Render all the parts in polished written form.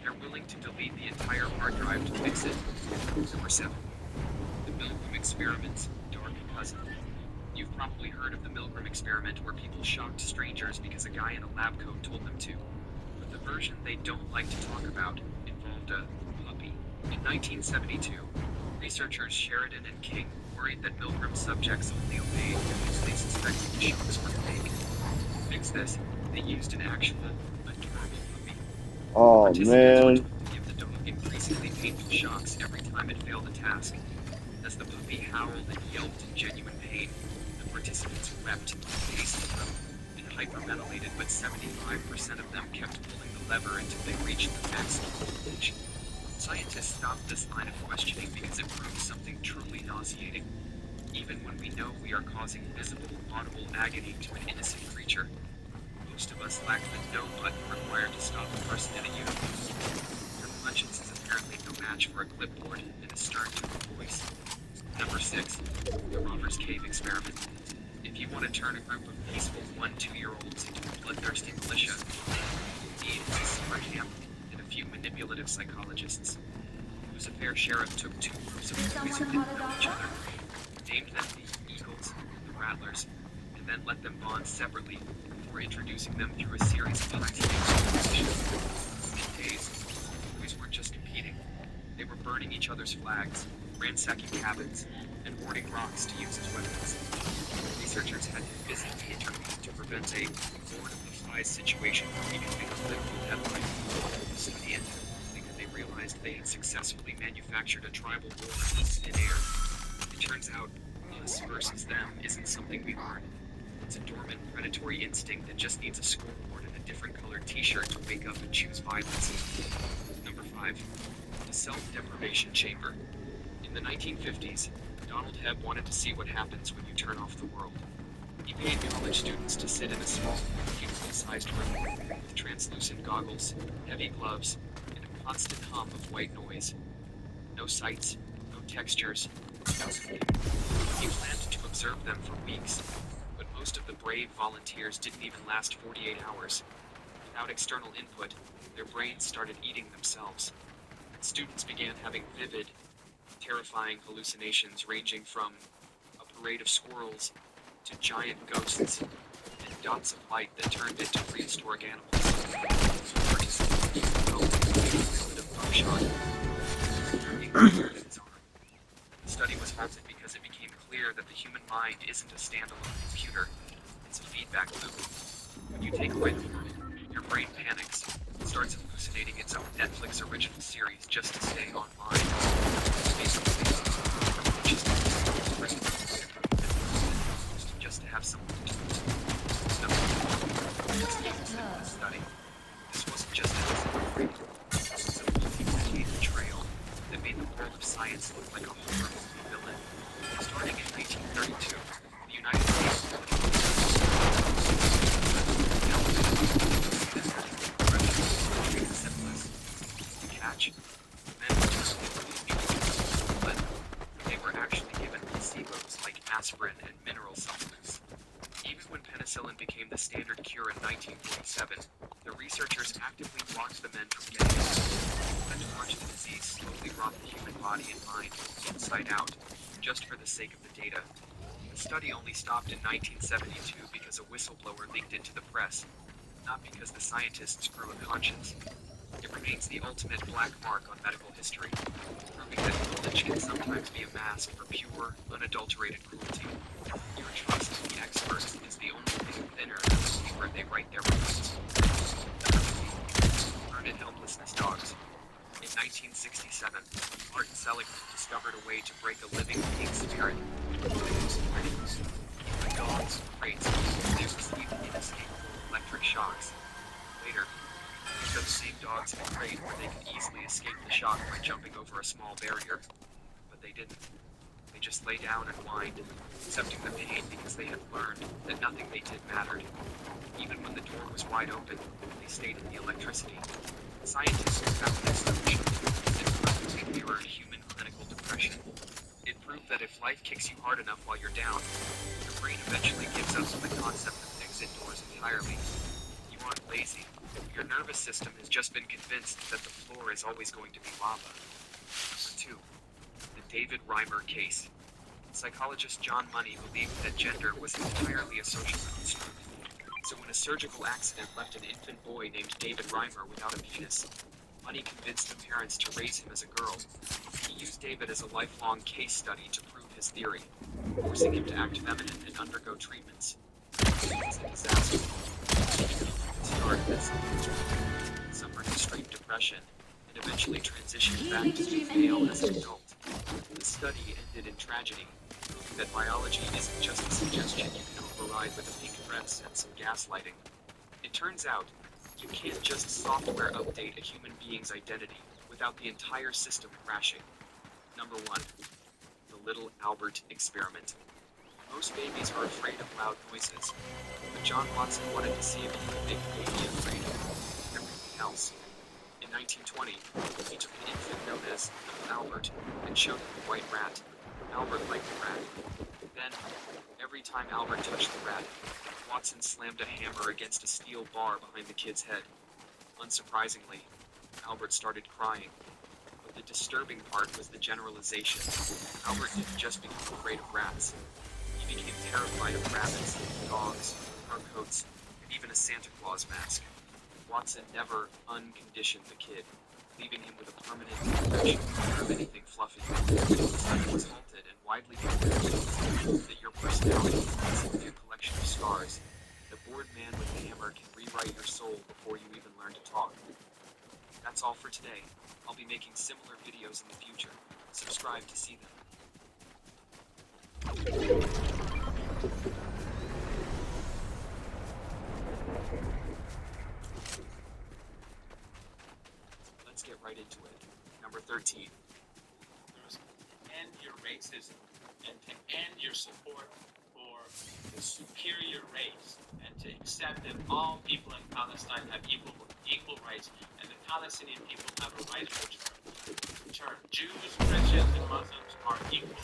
they're willing to delete the entire hard drive to fix it. Number 7. The Milgram Experiment's dark cousin. You've probably heard of the Milgram Experiment where people shocked strangers because a guy in a lab coat told them to. But the version they don't like to talk about involved a puppy. In 1972, researchers Sheridan and King worried that Milgram subjects only obeyed because they suspected the shocks were fake. To fix this, they used an actual, adorable puppy. Oh Participants were man. told to give the dog increasingly painful shocks every time it failed a task. As the puppy howled and yelped in genuine pain, the participants wept, paced through, and hyperventilated, but 75% of them kept pulling the lever until they reached the maximum voltage. Scientists stopped this line of questioning because it proved something truly nauseating. Even when we know we are causing visible, audible agony to an innocent creature, most of us lack the no button required to stop a person in a uniform. Their conscience is apparently no match for a clipboard and a stern tone of voice. Number 6. The Robbers Cave Experiment. If you want to turn a group of peaceful 1-2-year-olds into a bloodthirsty militia, you need a secret camp and a few manipulative psychologists. Lucifer Sheriff took 2 groups of boys who didn't know each other, named them the Eagles and the Rattlers, and then let them bond separately before introducing them through a series of high-stakes competitions. In days, the boys weren't just competing, they were burning each other's flags, ransacking cabins, and hoarding rocks to use as weapons. Researchers had to physically intervene to prevent a Lord of the Flies situation from becoming a political headline. The study ended because they realized they had successfully manufactured a tribal war in thin air. It turns out, us versus them isn't something we learn. It's a dormant predatory instinct that just needs a scoreboard and a different colored t-shirt to wake up and choose violence. Number 5. The Self-Deprivation Chamber. In the 1950s, Donald Hebb wanted to see what happens when you turn off the world. He paid college students to sit in a small, cubicle-sized room with translucent goggles, heavy gloves, and a constant hum of white noise. No sights, no textures, no food. He planned to observe them for weeks, but most of the brave volunteers didn't even last 48 hours. Without external input, their brains started eating themselves. Students began having vivid, terrifying hallucinations ranging from a parade of squirrels to giant ghosts and dots of light that turned into prehistoric animals. Some participants felt a bit of buckshot. The study was halted because it became clear that the human mind isn't a standalone computer, it's a feedback loop. When you take away the world, your brain panics, starts hallucinating its own Netflix original series just to stay online. Just to have something to do. Study. This wasn't just a discovery. This was a multi-decade betrayal that made the world of science look like a horror movie villain. Starting in 1932, the United States catch. Men were just but they were actually given placebos like aspirin and mineral supplements. Even when penicillin became the standard cure in 1947, the researchers actively blocked the men from getting it. And to watch the disease slowly rot the human body and mind inside out, just for the sake of the data. The study only stopped in 1972 because a whistleblower leaked it to the press, not because the scientists grew a conscience. It remains the ultimate black mark on medical history, proving that knowledge can sometimes be a mask for pure, unadulterated cruelty. Your trust in the experts is the only thing thinner than the paper they write their reports. Learned helplessness dogs. In 1967, Martin Seligman discovered a way to break a living being's spirit. The dogs, crates, they received inescapable electric shocks. Later, those same dogs had prayed where they could easily escape the shock by jumping over a small barrier. But they didn't. They just lay down and whined, accepting the pain because they had learned that nothing they did mattered. Even when the door was wide open, they stayed in the electricity. Scientists found this solution and perfectly mirrored human clinical depression. It proved that if life kicks you hard enough while you're down, your brain eventually gives up on the concept of exit doors entirely. You aren't lazy, Your nervous system has just been convinced that the floor is always going to be lava. Number 2. The David Reimer case. Psychologist John Money believed that gender was entirely a social construct. So when a surgical accident left an infant boy named David Reimer without a penis, Money convinced the parents to raise him as a girl. He used David as a lifelong case study to prove his theory, forcing him to act feminine and undergo treatments. It was a disaster. He started as suffered extreme depression and eventually transitioned back to being male as an adult. The study ended in tragedy, proving that biology isn't just a suggestion you can override with a pink dress and some gaslighting. It turns out, you can't just software update a human being's identity without the entire system crashing. Number 1. The Little Albert Experiment. Most babies are afraid of loud noises, but John Watson wanted to see if he could make a baby afraid of everything else. In 1920, he took an infant known as Albert and showed him a white rat. Albert liked the rat. Then, every time Albert touched the rat, Watson slammed a hammer against a steel bar behind the kid's head. Unsurprisingly, Albert started crying. But the disturbing part was the generalization. Albert didn't just become afraid of rats. He became terrified of rabbits, dogs, fur coats, and even a Santa Claus mask. Watson never unconditioned the kid, leaving him with a permanent impression of anything fluffy. The study was halted and widely concluded that your personality is simply a collection of scars. The bored man with the hammer can rewrite your soul before you even learn to talk. That's all for today. I'll be making similar videos in the future. Subscribe to see them. Let's get right into it. Number 13. To end your racism and to end your support for the superior race and to accept that all people in Palestine have equal rights and the Palestinian people have a right of return. Jews, Christians, and Muslims are equal.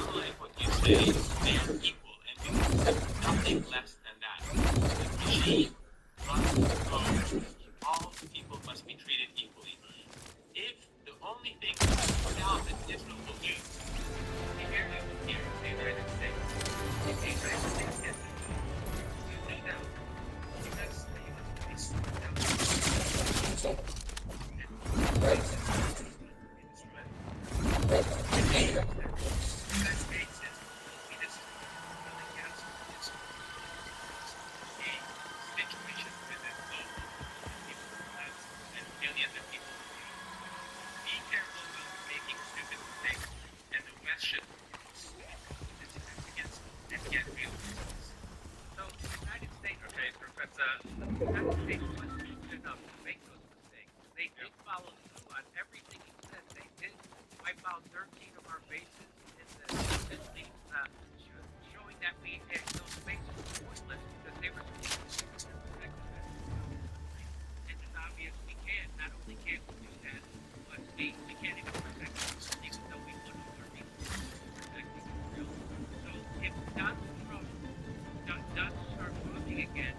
Unlike what you say, they are equal and we accept nothing less than that. The regime must go. All people must be treated equally. If the only thing now that Israel will do, here in the United States, if the United States gets it, you lay down, because the U.S. police and racism in Israel. The United States is really against this a situation with a global people and millions of people. Be careful when making stupid mistakes, and the West should against and get real. So the United States, okay, Professor, the United States was stupid enough to make those mistakes. They did follow through on everything he said. They did wipe out 13 of our bases in the things, showing that those bases were pointless because they were supposed to protect us. And it's obvious we can't. Not only can't we do that, but we can't even protect us, even though we put all our people protecting Israel. So if Donald Trump does start talking again,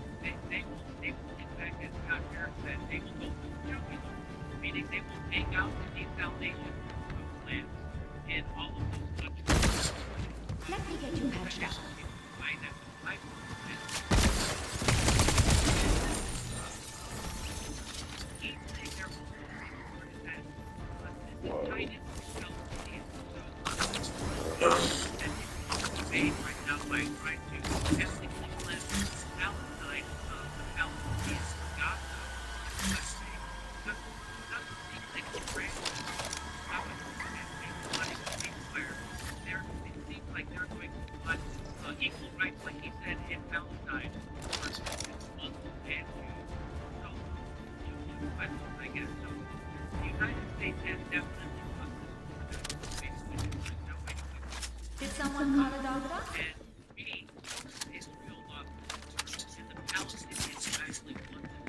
they will get back, as Scott Harris said, they will go to the jugular, meaning they will take out the desalination of plants in all of those countries. Let me get you patched up. Right now by trying to ethnically cleanse Palestine of the Palestinians from Gaza. Doesn't seem like it's great. How much money will be required? It seems like they're going to want equal rights, like he said, in Palestine for Muslims and Jews. So, two questions, I guess. So, the United States has definitely lost this. Basically, there's no way to win. Did someone call a doctor? And B, Israel lost and the Palestinians actually won this.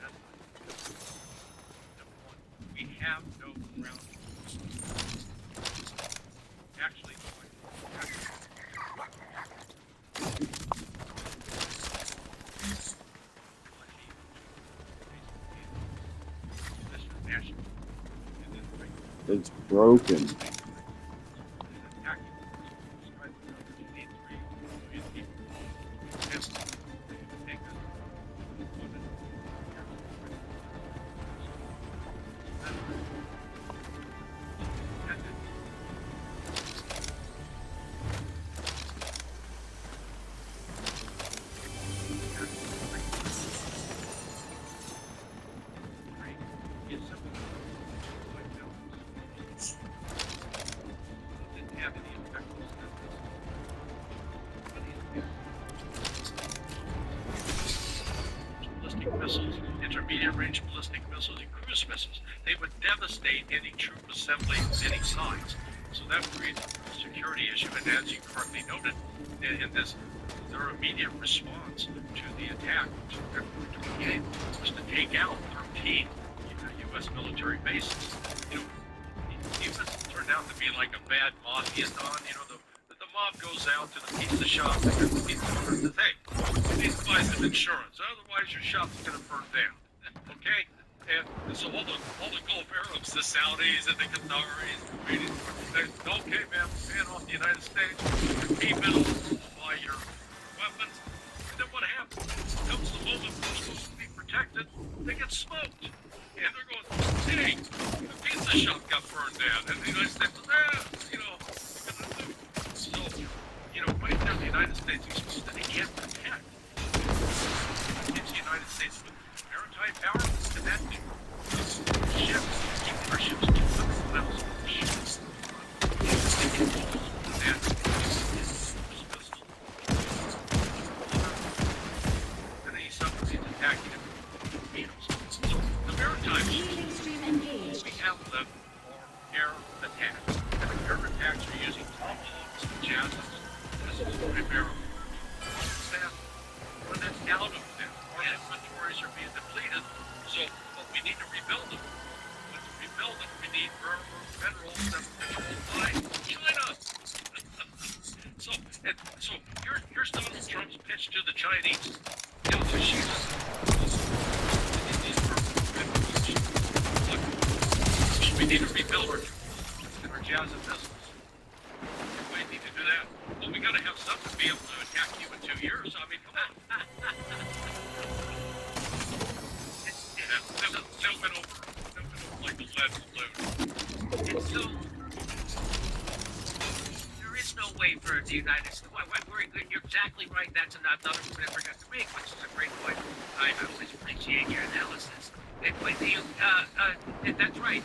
That's number one. We have no ground. Actually, national. It's broken. Missiles, intermediate range ballistic missiles, and cruise missiles. They would devastate any troop assembly of any size. So that creates a security issue. And as you correctly noted, in this, their immediate response to the attack was to take out 13 U.S. military bases. Even turned out to be like a bad mafia don. The mob goes out to the pizza shop and gets the pizza owner and says, hey, you need to buy some insurance, otherwise your shop's going to burn down. Okay? And so all the Gulf Arabs, the Saudis and the Qataris, they say, okay, man, we're paying off the United States, pay bills, buy your weapons. And then what happens? Comes the moment they're supposed to be protected, they get smoked. And they're going, hey, the pizza shop got burned down. And the United States says, so, right now the United States is supposed to, they can't protect. It's the United States with maritime power, and that ships, keep our ships to the levels of ships. And then submarines attacking it. So the maritime ships, we have them for air attacks. And the air attacks are using tomahawks and javelins. This is primarily staff. When that's out of them, our inventories are being depleted. So, but we need to rebuild them. But to rebuild them, we need rare earth minerals that are controlled by China. So here's Donald Trump's pitch to the Chinese. We need to rebuild our tools and our Javelin missiles. We need to do that. Well, we got to have something to be able to attack you in 2 years. I mean, come on. That went over like a lead balloon. And so, there is no way for the United States. You're exactly right. That's another point I forgot to make, which is a great point. I always appreciate your analysis. And that's right.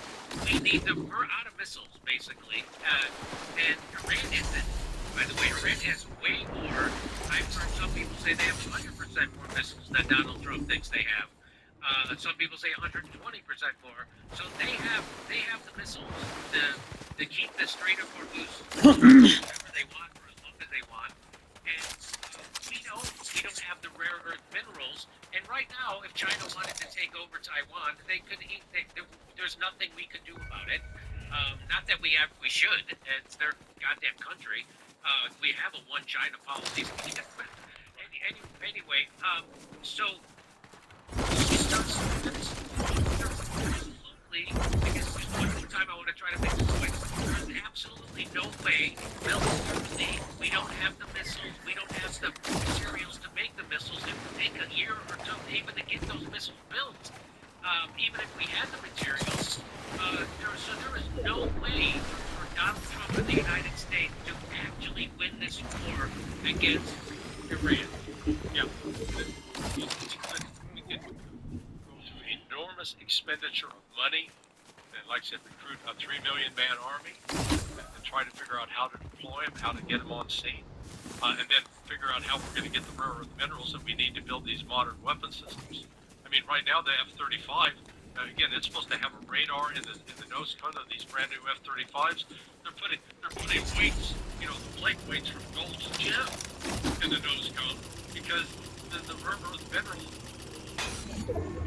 We need them. We're out of missiles, basically. And Iran isn't. By the way, Iran has way more. I've heard some people say they have 100% more missiles than Donald Trump thinks they have. Some people say 120% more. So they have the missiles to keep the Strait of Hormuz wherever they want for as long as they want. And we don't have the rare earth minerals. And right now, if China wanted to take over Taiwan, they could eat. There's nothing we could do about it. Not that we should. It's their goddamn country. We have a one China policy. Anyway, so absolutely. I guess just one more time I want to try to make this point. There's absolutely no way. Militarily, we don't have the missiles. We don't have the materials to make the missiles. It would take a year or two even to get those missiles built. Even if we had the materials, there is no way for Donald Trump and the United States to actually win this war against Iran. Yeah. We could go through enormous expenditure of money, and like I said, recruit a 3 million man army, and try to figure out how to deploy them, how to get them on scene, and then figure out how we're going to get the rare earth minerals that we need to build these modern weapon systems. I mean, right now the F-35, again, it's supposed to have a radar in the nose cone of these brand new F-35s. They're putting weights, the blade weights from GoldHue in the nose cone because the river was mineral.